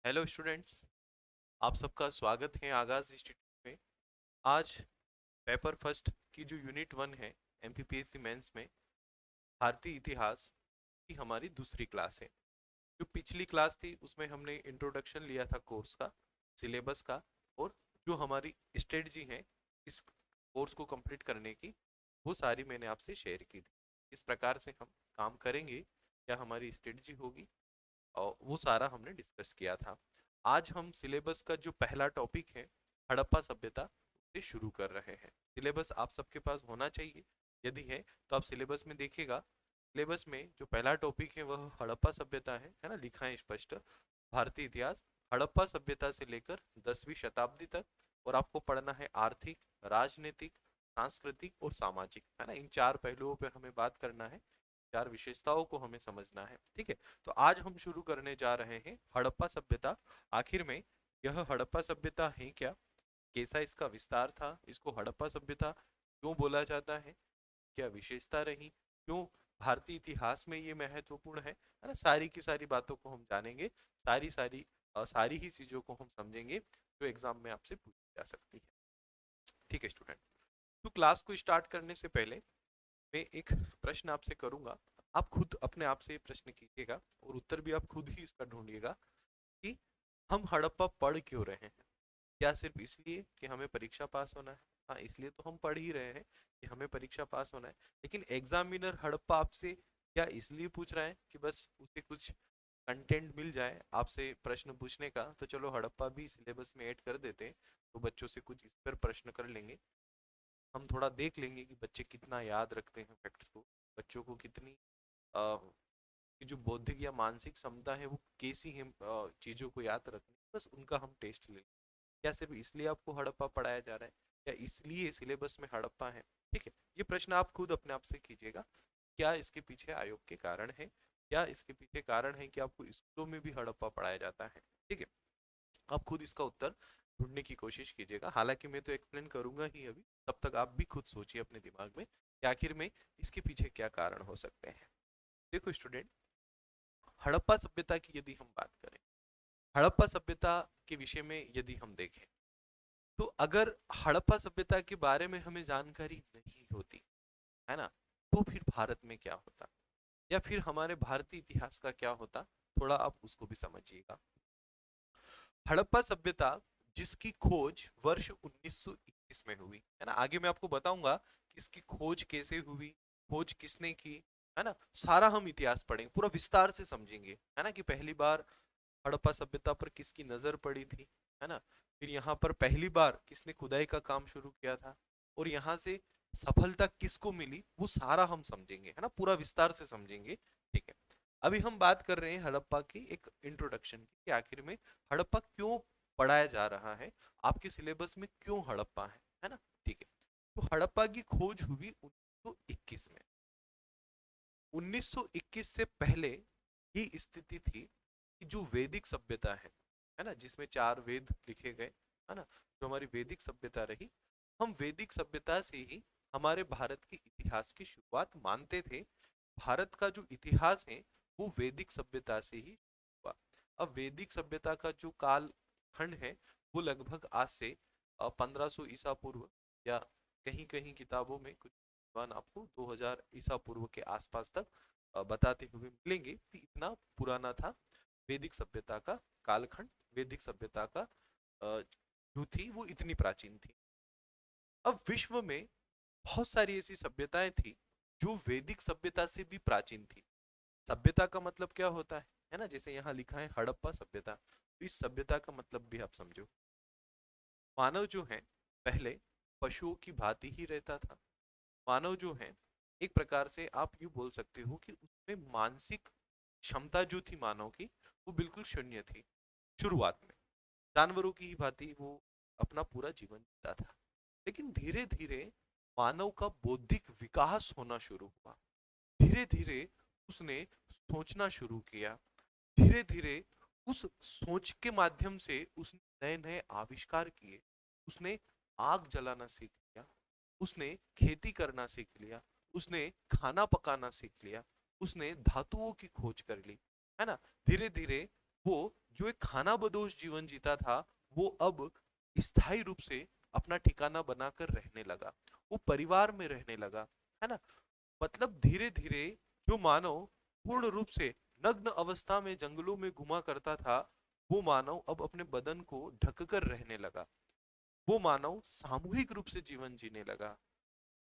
Hello students. आप सबका स्वागत है आगाज इंस्टीट्यूट में। आज पेपर फर्स्ट की जो यूनिट वन है एमपीपीएससी मेंस में भारतीय इतिहास की हमारी दूसरी क्लास है। जो पिछली क्लास थी उसमें हमने इंट्रोडक्शन लिया था कोर्स का, सिलेबस का, और जो हमारी स्ट्रेटजी है इस कोर्स को कंप्लीट करने की, वो सारी मैंने आपसे शेयर की थी। इस प्रकार से हम काम करेंगे, क्या हमारी स्ट्रेटजी होगी, और वो सारा हमने डिस्कस किया था। आज हम सिलेबस का जो पहला टॉपिक है हड़प्पा सभ्यता से शुरू कर रहे हैं। सिलेबस आप सबके पास होना चाहिए, यदि है तो आप सिलेबस में देखिएगा। सिलेबस में जो पहला टॉपिक है वह हड़प्पा सभ्यता है ना, लिखा है स्पष्ट, भारतीय इतिहास हड़प्पा सभ्यता से लेकर 10वीं शताब्दी तक। और आपको पढ़ना है आर्थिक, राजनीतिक, सांस्कृतिक और सामाजिक, है ना। इन चार पहलुओं पर हमें बात करना है, चार विशेषताओं को हमें समझना है, ठीक है। तो आज हम शुरू करने जा रहे हैं हड़प्पा सभ्यता। आखिर में यह हड़प्पा सभ्यता है क्या, कैसा इसका विस्तार था, इसको हड़प्पा सभ्यता क्यों बोला जाता है, क्या विशेषता रही, क्यों भारतीय इतिहास में ये महत्वपूर्ण है ना। सारी की सारी बातों को हम जानेंगे, सारी ही चीजों को हम समझेंगे जो एग्जाम में आपसे पूछी जा सकती है, ठीक है स्टूडेंट। तो क्लास को स्टार्ट करने से पहले मैं एक प्रश्न आपसे करूंगा। आप खुद अपने आप से प्रश्न कीजिएगा और उत्तर भी आप खुद ही इसका ढूंढिएगा कि हम हड़प्पा पढ़ क्यों रहे हैं। क्या सिर्फ इसलिए कि हमें परीक्षा पास होना है? हाँ, इसलिए तो हम पढ़ ही रहे हैं कि हमें परीक्षा पास होना है। लेकिन एग्जामिनर हड़प्पा आपसे क्या इसलिए पूछ रहा है कि बस उसे कुछ कंटेंट मिल जाए आपसे प्रश्न पूछने का, तो चलो हड़प्पा भी सिलेबस में ऐड कर देते हैं, तो बच्चों से कुछ इस पर प्रश्न कर लेंगे। हम थोड़ा देख लेंगे कि बच्चे कितना याद रखते हैं फैक्ट्स को, बच्चों को कितनी की जो बौद्धिक या मानसिक क्षमता है वो कैसी है चीजों को याद रखने, बस उनका हम टेस्ट ले। क्या सिर्फ इसलिए आपको हड़प्पा पढ़ाया जा रहा है, या इसलिए सिलेबस में हड़प्पा है? ठीक है, ये प्रश्न आप खुद अपने आप से कीजिएगा। क्या इसके पीछे आयोग के कारण है, क्या इसके पीछे कारण है कि आपको स्कूलों में भी हड़प्पा पढ़ाया जाता है? ठीक है, आप खुद इसका उत्तर ढूंढने की कोशिश कीजिएगा। हालांकि मैं तो एक्सप्लेन करूंगा ही अभी, तब तक आप भी खुद सोचिए अपने दिमाग में कि आखिर में इसके पीछे क्या कारण हो सकते हैं। देखो स्टूडेंट, हड़प्पा सभ्यता की यदि हम बात करें, हड़प्पा सभ्यता के विषय में यदि हम देखें, तो अगर हड़प्पा सभ्यता के बारे में हमें जानकारी नहीं होती, है ना, तो फिर भारत में क्या होता, या फिर हमारे भारतीय इतिहास का क्या होता, थोड़ा आप उसको भी समझिएगा। हड़प्पा सभ्यता जिसकी खोज वर्ष 1921 में हुई, है ना, आगे मैं आपको बताऊंगा कि इसकी खोज कैसे हुई, खोज किसने की, है ना। सारा हम इतिहास पढ़ेंगे, पूरा विस्तार से समझेंगे, है ना, कि पहली बार हड़प्पा सभ्यता पर किसकी नजर पड़ी थी, है ना। फिर यहाँ पर पहली बार किसने खुदाई का काम शुरू किया था, और यहाँ से सफलता किसको मिली, वो सारा हम समझेंगे, है ना, पूरा विस्तार से समझेंगे, ठीक है। अभी हम बात कर रहे हैं हड़प्पा की एक इंट्रोडक्शन की, कि आखिर में हड़प्पा क्यों पढ़ाया जा रहा है, आपके सिलेबस में क्यों हड़प्पा है ना, ठीक है। तो हड़प्पा की खोज हुई 1921 में। 1921 से पहले ये स्थिति थी कि जो वैदिक सभ्यता है ना, जिसमें चार वेद लिखे गए, है ना, जो हमारी वैदिक सभ्यता रही, हम वैदिक सभ्यता से ही हमारे भारत के इतिहास की शुरुआत मानते थे। भारत का जो इतिहास है वो वैदिक सभ्यता से ही हुआ। अब वैदिक सभ्यता का जो काल खंड है वो लगभग आज से 1500 ईसा पूर्व, या कहीं कहीं किताबों में कुछ विद्वान आपको 2000 ईसा पूर्व के आसपास तक बताते हुए मिलेंगे कि इतना पुराना था वैदिक सभ्यता का कालखंड। वैदिक सभ्यता का जो थी वो इतनी प्राचीन थी। अब विश्व में बहुत सारी ऐसी सभ्यताएं थी जो वैदिक सभ्यता से भी प्राचीन थी। सभ्यता का मतलब क्या होता है ना, जैसे यहाँ लिखा है हड़प्पा सभ्यता, तो इस सभ्यता का मतलब भी आप समझो। मानव जो है पहले पशुओं की भांति ही रहता था। मानव जो है एक प्रकार से आप यूं बोल सकते हो कि उसमें मानसिक क्षमता जो थी मानव की, वो बिल्कुल शून्य थी शुरुआत में। जानवरों की ही भांति वो अपना पूरा जीवन जीता था। लेकिन धीरे धीरे मानव का बौद्धिक विकास होना शुरू हुआ। धीरे धीरे उसने सोचना शुरू किया। धीरे धीरे उस सोच के माध्यम से उसने नए नए आविष्कार किए। उसने आग जलाना सीख लिया, उसने खेती करना सीख लिया, उसने खाना पकाना सीख लिया, उसने धातुओं की खोज कर ली, है ना। धीरे धीरे वो जो एक खानाबदोश जीवन जीता था वो अब स्थायी रूप से अपना ठिकाना बनाकर रहने लगा, वो परिवार में रहने लगा, है ना। मतलब धीरे धीरे जो मानव पूर्ण रूप से नग्न अवस्था में जंगलों में घुमा करता था, वो मानव अब अपने बदन को ढककर रहने लगा। वो मानव सामूहिक रूप से जीवन जीने लगा।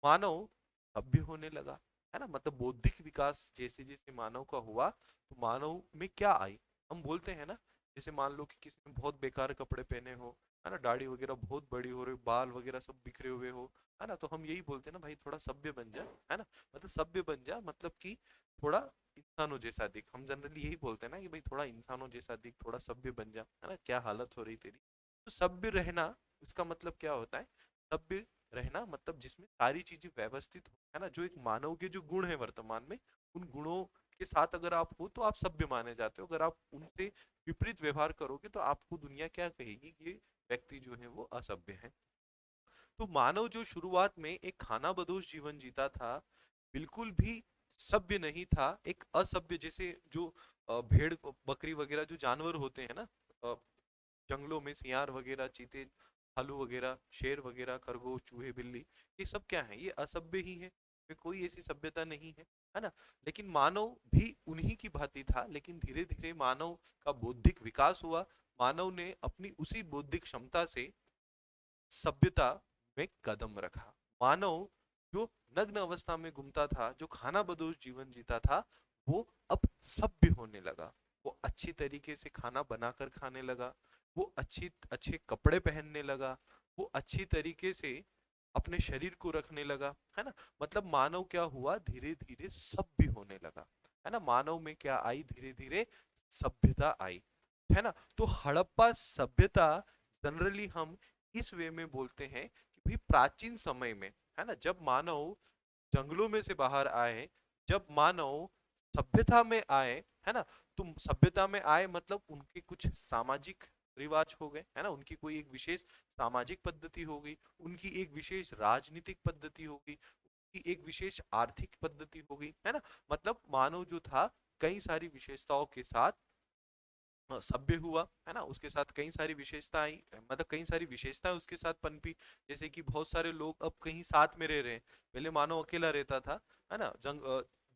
मानव सभ्य होने लगा, है ना। मतलब बौद्धिक विकास जैसे जैसे मानव का हुआ तो मानव में क्या आई। हम बोलते हैं ना, जैसे मान लो कि किसी ने बहुत बेकार कपड़े पहने हो, है ना, दाढ़ी वगैरह बहुत बड़ी हो रही, बाल वगैरह सब बिखरे हुए हो, है ना, तो हम यही बोलते हैं ना, भाई थोड़ा सभ्य बन जा, है ना। मतलब सभ्य बन जा मतलब कि थोड़ा इंसानों जैसा दिख। हम जनरली यही बोलते हैं ना कि भाई थोड़ा इंसानों जैसा दिख, थोड़ा सभ्य बन जा, है ना, क्या हालत हो रही तेरी। तो सभ्य रहना उसका मतलब क्या होता है? सभ्य रहना मतलब जिसमें सारी चीजें व्यवस्थित हो, है ना। जो एक मानव के जो गुण है वर्तमान में, उन गुणों के साथ अगर आप हो तो आप सभ्य माने जाते हो। अगर आप उनसे विपरीत व्यवहार करोगे तो आपको दुनिया क्या कहेगी कि ये व्यक्ति जो है वो असभ्य है। तो मानव जो शुरुआत में एक खानाबदोश जीवन जीता था, बिल्कुल भी सभ्य नहीं था, एक असभ्य, जैसे जो भेड़ बकरी वगैरह जो जानवर होते हैं ना, अ, जंगलों में सियार वगैरह, चीते, भालू वगैरह, शेर वगैरह, खरगोश, चूहे, बिल्ली, ये सब क्या है? ये असभ्य ही है, इसमें कोई ऐसी सभ्यता नहीं है ना। लेकिन मानव भी उन्हीं की भांति था, लेकिन धीरे धीरे मानव का बौद्धिक विकास हुआ। मानव ने अपनी उसी बौद्धिक क्षमता से सभ्यता में कदम रखा। मानव जो नग्न अवस्था में घूमता था, जो खानाबदोश जीवन जीता था, वो अब सभ्य होने लगा। वो अच्छी तरीके से खाना बनाकर खाने लगा, वो अच्छी अच्छे कपड़े पहनने लगा, वो अच्छी तरीके से अपने शरीर को रखने लगा, है ना। मतलब मानव क्या हुआ, धीरे धीरे सभ्य होने लगा, है ना। मानव में क्या आई, धीरे धीरे सभ्यता आई, है ना। तो हड़प्पा सभ्यता जनरली हम इस वे में बोलते हैं कि भाई प्राचीन समय में, है ना, जब मानव जंगलों में से बाहर आए, जब मानव सभ्यता में आए, है ना। तो सभ्यता में आए मतलब उनके कुछ सामाजिक रिवाज हो गए, है ना, उनकी कोई एक विशेष सामाजिक पद्धति हो गई, उनकी एक विशेष राजनीतिक पद्धति हो गई, उनकी एक विशेष आर्थिक पद्धति हो गई, है ना। मतलब मानव जो था कई सारी विशेषताओं के साथ सभ्य हुआ, है ना। उसके साथ कई सारी विशेषताएं, मतलब कई सारी विशेषताएं उसके साथ पनपी। जैसे कि बहुत सारे लोग अब कहीं साथ में रह रहे हैं। पहले मानव अकेला रहता था, है ना,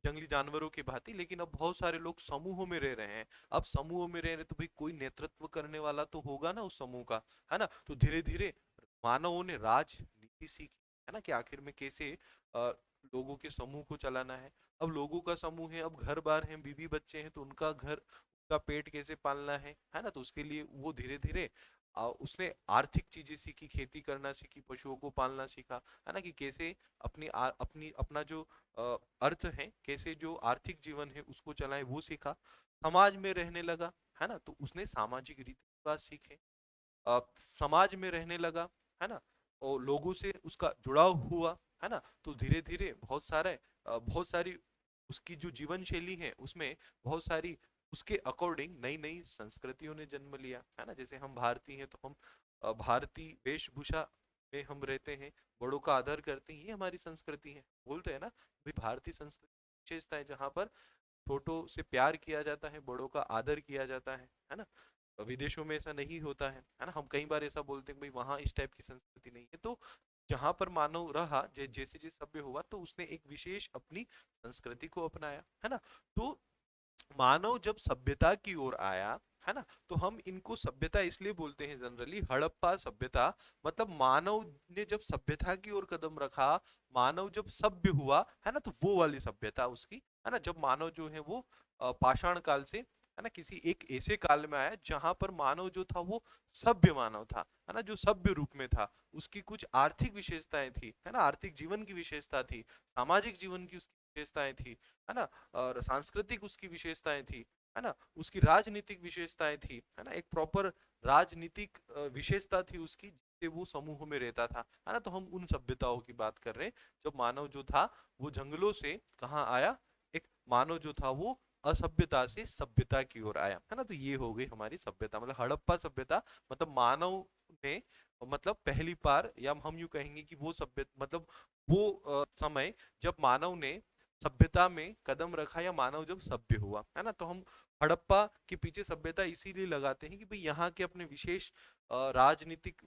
जंगली जानवरों की भांति, लेकिन अब बहुत सारे लोग समूहों में रह रहे हैं। अब समूहों में रह रहे तो भाई कोई नेतृत्व करने वाला तो होगा ना उस समूह का, है ना। तो धीरे धीरे मानवों ने राजनीति सीखी, है ना, कि आखिर में कैसे लोगों के समूह को चलाना है। अब लोगों का समूह है, अब घर बार है, बीवी बच्चे हैं, तो उनका घर का पेट कैसे पालना है ना। तो उसके लिए वो धीरे धीरे उसने आर्थिक चीजें सीखी, खेती करना सीखी, पशुओं को पालना सीखा, है ना, कि कैसे अपनी अपना जो अर्थ है, कैसे जो आर्थिक जीवन है उसको चलाए, वो सीखा। समाज में रहने लगा, है ना, तो उसने सामाजिक रीति रिवाज सीखे। समाज में रहने लगा, है ना, और लोगों से उसका जुड़ाव हुआ, है ना। तो धीरे धीरे बहुत सारी उसकी जो जीवन शैली है उसमें बहुत सारी उसके अकॉर्डिंग नई नई संस्कृतियों ने जन्म लिया, है ना। जैसे हम भारतीय हैं तो हम भारतीय वेशभूषा में हम रहते हैं, बड़ों का आदर करते हैं, ये हमारी संस्कृति है। बोलते हैं ना भाई भारतीय संस्कृति विशेषता है जहाँ पर छोटों से प्यार किया जाता है, बड़ों का आदर किया जाता है ना। विदेशों में ऐसा नहीं होता है ना। हम कई बार ऐसा बोलते हैं भाई वहां इस टाइप की संस्कृति नहीं है। तो जहां पर मानव रहा, जैसे जैसे सभ्य हुआ तो उसने एक विशेष अपनी संस्कृति को अपनाया, है ना। तो मानव जब सभ्यता की ओर आया, है ना, तो हम इनको सभ्यता इसलिए बोलते हैं जनरली हड़प्पा सभ्यता। मतलब मानव ने जब सभ्यता की ओर कदम रखा, मानव जब सभ्य हुआ, है ना, तो वो वाली सभ्यता उसकी, है ना। जब मानव जो है वो पाषाण काल से, है ना, किसी एक ऐसे काल में आया जहां पर मानव जो था वो सभ्य मानव था, है ना, जो सभ्य रूप में था। उसकी कुछ आर्थिक विशेषताएं थी, है ना, आर्थिक जीवन की विशेषता थी, सामाजिक जीवन की उसकी विशेषताएं थी, है ना, और सांस्कृतिक उसकी विशेषताएं थी, है ना, उसकी राजनीतिक विशेषताएं थी, है ना, एक प्रॉपर राजनीतिक विशेषता थी उसकी, जिससे वो समूह में रहता था, है ना। तो हम उन सभ्यताओं की बात कर रहे हैं जब मानव जो था वो जंगलों से कहाँ आया, एक मानव जो था वो असभ्यता से सभ्यता की ओर आया, है ना। तो ये हो गई हमारी सभ्यता, मतलब हड़प्पा सभ्यता। मतलब मानव ने, मतलब पहली बार, या हम यूं कहेंगे कि वो सभ्य मतलब वो समय जब मानव ने सभ्यता में कदम रखा, या मानव जब सभ्य हुआ, है ना। तो हम हड़प्पा के पीछे सभ्यता इसीलिए लगाते हैं कि भाई यहाँ के अपने विशेष राजनीतिक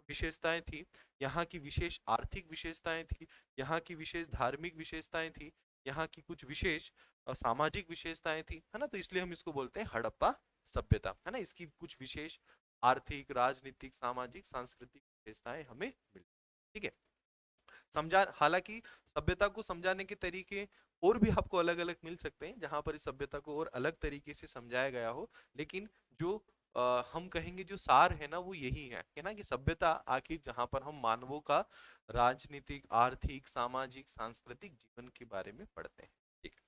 विशेषताएं थी, यहाँ की विशेष आर्थिक विशेषताएं थी, यहाँ की विशेष धार्मिक विशेषताएं थी, यहाँ की कुछ विशेष सामाजिक विशेषताएं थी, है ना। तो इसलिए हम इसको बोलते हैं हड़प्पा सभ्यता, है ना। इसकी कुछ विशेष आर्थिक, राजनीतिक, सामाजिक, सांस्कृतिक विशेषताएं हमें मिली। ठीक है। समझा, हालांकि सभ्यता को समझाने के तरीके और भी आपको अलग अलग मिल सकते हैं जहां पर इस सभ्यता को और अलग तरीके से समझाया गया हो, लेकिन जो हम कहेंगे जो सार है ना वो यही है ना, कि सभ्यता आखिर जहां पर हम मानवों का राजनीतिक, आर्थिक, सामाजिक, सांस्कृतिक जीवन के बारे में पढ़ते हैं। ठीक है।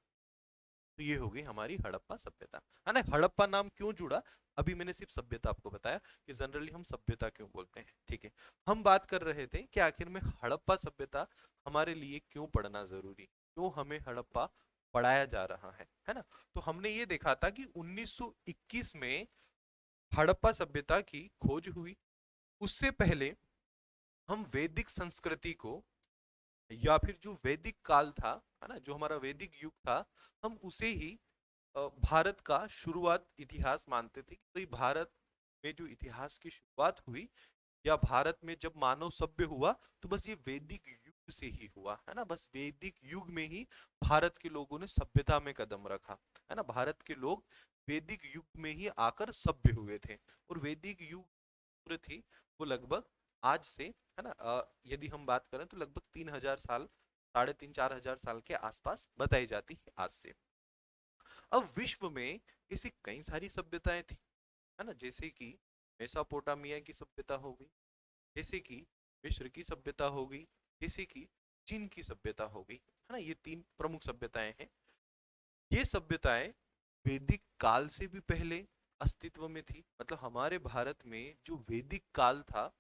तो ये हो गई हमारी हड़प्पा सभ्यता, है ना। हड़प्पा नाम क्यों जुड़ा, अभी मैंने सिर्फ सभ्यता आपको बताया कि जनरली हम सभ्यता क्यों बोलते हैं। ठीक है। हम बात कर रहे थे कि आखिर में हड़प्पा सभ्यता हमारे लिए क्यों पढ़ना जरूरी, क्यों हमें हड़प्पा पढ़ाया जा रहा है ना। तो हमने ये देखा था कि 1921 में हड़प्पा सभ्यता की खोज हुई। उससे पहले हम वैदिक संस्कृति को, या फिर जो वैदिक काल था, है ना, जो हमारा वैदिक युग था, हम उसे ही भारत का शुरुआत इतिहास मानते थे कि भाई भारत में जो इतिहास की शुरुआत हुई, या भारत में जब मानव सभ्य हुआ, तो बस ये वैदिक युग से ही हुआ, है ना। बस वैदिक युग में ही भारत के लोगों ने सभ्यता में कदम रखा, है ना। भारत के लोग वैदिक युग में ही आकर सभ्य हुए थे। और वैदिक युग उम्र थी वो लगभग आज से, है ना, यदि हम बात करें तो लगभग 3,000 साल, 3,500 4,000 साल के आसपास बताई जाती है आज से। अब विश्व में ऐसी कई सारी सभ्यताएं थी, है ना, जैसे कि मेसोपोटामिया की सभ्यता हो गई, जैसे कि मिस्र की सभ्यता हो गई, जैसे कि चीन की सभ्यता हो गई, है ना। ये तीन प्रमुख सभ्यताएं हैं। ये सभ्यताएं वैदिक काल से भी पहले अस्तित्व में थी, मतलब हमारे भारत में जो वैदिक काल था,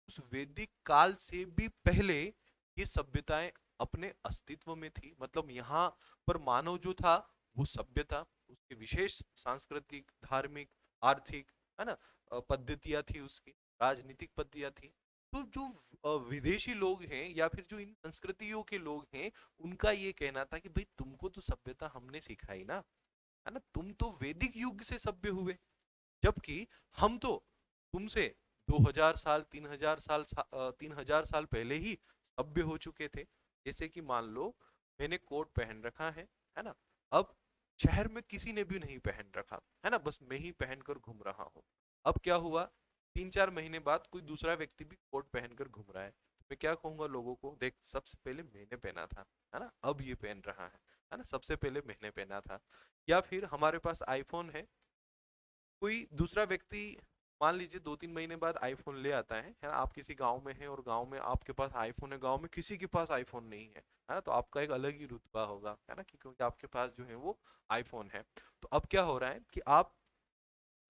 उस वैदिक काल से भी पहले ये सभ्यताएं अपने अस्तित्व में थी। मतलब यहाँ पर मानव जो था वो सभ्य था, उसके विशेष सांस्कृतिक, धार्मिक, आर्थिक, है ना, पद्धतियां थी, उसकी राजनीतिक पद्धतियां थी। तो जो विदेशी लोग हैं या फिर जो इन संस्कृतियों के लोग हैं, उनका ये कहना था कि भाई तुमको तो सभ्यता हमने सिखाई ना, है ना, तुम तो वैदिक युग से सभ्य हुए, जबकि हम तो तुमसे 2,000 साल, 3,000 साल, 3,000 साल पहले ही सभ्य हो चुके थे। जैसे कि मान लो मैंने कोट पहन रखा है ना, अब शहर में किसी ने भी नहीं पहन रखा, है ना, बस मैं ही पहनकर घूम रहा हूँ। अब क्या हुआ, 3-4 महीने बाद कोई दूसरा व्यक्ति भी कोट पहनकर घूम रहा है, तो मैं क्या कहूंगा लोगों को, देख सबसे पहले मैंने पहना था, है ना, अब ये पहन रहा है ना, सबसे पहले मैंने पहना था। या फिर हमारे पास आईफोन है, कोई दूसरा व्यक्ति मान लीजिए 2-3 महीने बाद आईफोन ले आता है ना, आप किसी गांव में हैं और गांव में आपके पास आईफोन है, गांव में किसी के पास आईफोन नहीं है ना, तो आपका एक अलग ही रुतबा होगा, है ना, क्योंकि आपके पास जो है वो आईफोन है। तो अब क्या हो रहा है कि आप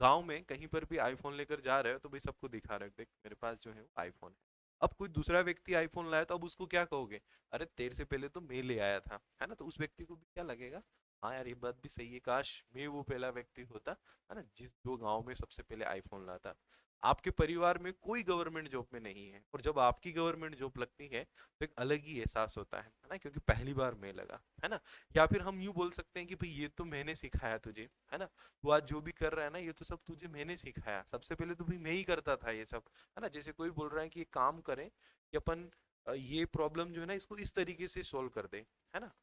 गांव में कहीं पर भी आईफोन लेकर जा रहे हो तो भाई सबको दिखा रहे हो, देख मेरे पास जो है वो आईफोन है। अब कोई दूसरा व्यक्ति आईफोन लाया तो अब उसको क्या कहोगे, अरे तेरे से पहले तो मैं ले आया था, है ना। तो उस व्यक्ति को भी क्या लगेगा, हाँ यार ये बात भी सही है, काश मैं वो पहला व्यक्ति होता, है ना, जिस जो गांव में सबसे पहले आईफोन लाता। आपके परिवार में कोई गवर्नमेंट जॉब में नहीं है, और जब आपकी गवर्नमेंट जॉब लगती है तो एक अलग ही एहसास होता है ना, क्योंकि पहली बार मैं लगा, है ना। या फिर हम यूं बोल सकते हैं कि भाई ये तो मैंने सिखाया तुझे, है ना, तू आज जो भी कर रहा है ना ये तो सब तुझे मैंने सिखाया, सबसे पहले तो भाई मैं ही करता था ये सब, है ना। जैसे कोई बोल रहा है कि ये काम करें कि अपन ये प्रॉब्लम जो है ना इसको इस तरीके से सोल्व कर दे, है ना,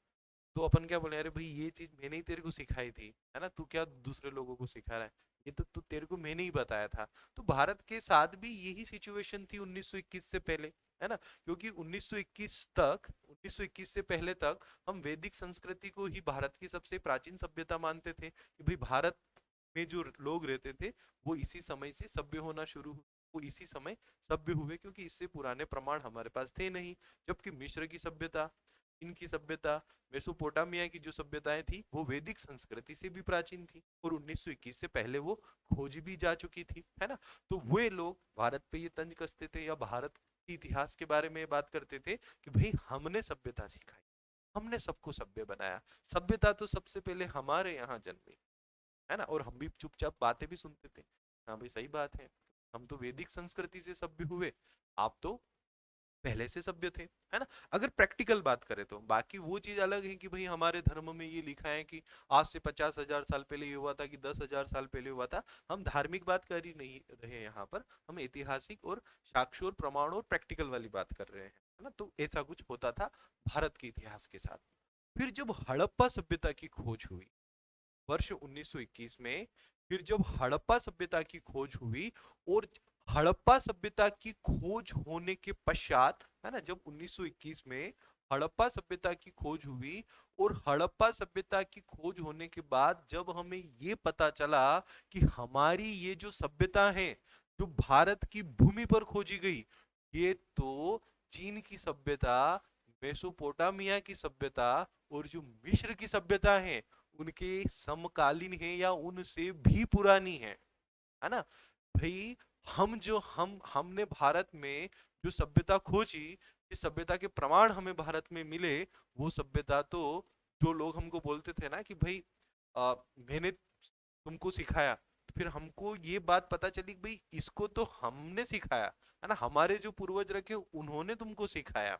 तो अपन क्या बोले, अरे भाई ये चीज मैंने ही तेरे को सिखाई थी, है ना, तू क्या दूसरे लोगों को सिखा रहा है, ये तो तू तेरे को मैंने ही बताया था। तो भारत के साथ भी यही सिचुएशन थी 1921 से पहले, है ना, क्योंकि 1921 से पहले तक हम वैदिक संस्कृति को ही भारत की सबसे प्राचीन सभ्यता मानते थे, कि भाई भारत में जो लोग रहते थे वो इसी समय से सभ्य होना शुरू वो इसी समय सभ्य हुए, क्योंकि इससे पुराने प्रमाण हमारे पास थे नहीं। जबकि मिस्र की सभ्यता, इनकी सभ्यता, मेसोपोटामिया की जो सभ्यताएं थी वो वैदिक संस्कृति से भी प्राचीन थी, और 1921 से पहले वो खोजी भी जा चुकी थी, है ना। तो वे लोग भारत पे ये तंज कसते थे या भारत के इतिहास के बारे में बात करते थे कि भाई हमने सभ्यता सिखाई, हमने सबको सभ्य बनाया, सभ्यता तो सबसे पहले हमारे यहाँ जन्मी, है ना। और हम भी चुपचाप बातें भी सुनते थे, हाँ भाई सही बात है, हम तो वैदिक संस्कृति से सभ्य हुए, आप तो पहले से सभ्य थे, है ना। अगर प्रैक्टिकल बात करें तो बाकी वो चीज अलग है कि भाई हमारे धर्म में ये लिखा है कि आज से 50,000 साल पहले ये हुआ था कि 10,000 साल पहले हुआ था। हम धार्मिक बात कर ही नहीं रहे यहाँ पर, हम ऐतिहासिक और साक्ष्य और प्रमाण और प्रैक्टिकल वाली बात कर रहे हैं, है ना। तो ऐसा कुछ होता था भारत के इतिहास के साथ। फिर जब हड़प्पा सभ्यता की खोज हुई वर्ष 1921 में, फिर जब हड़प्पा सभ्यता की खोज हुई और हड़प्पा सभ्यता की खोज होने के पश्चात, है ना, जब 1921 में हड़प्पा सभ्यता की खोज हुई और हड़प्पा सभ्यता की खोज होने के बाद जब हमें ये पता चला कि हमारी ये जो सभ्यता है जो भारत की भूमि पर खोजी गई, ये तो चीन की सभ्यता, मेसोपोटामिया की सभ्यता और जो मिस्र की सभ्यता है उनके समकालीन है या उनसे भी पुरानी है ना। भाई हमने भारत में जो सभ्यता खोजी, इस सभ्यता के प्रमाण हमें भारत में मिले, वो सभ्यता तो जो लोग हमको बोलते थे ना कि भाई मैंने तुमको सिखाया, तो फिर हमको ये बात पता चली कि भाई इसको तो हमने सिखाया, है ना, हमारे जो पूर्वज रखे उन्होंने तुमको सिखाया,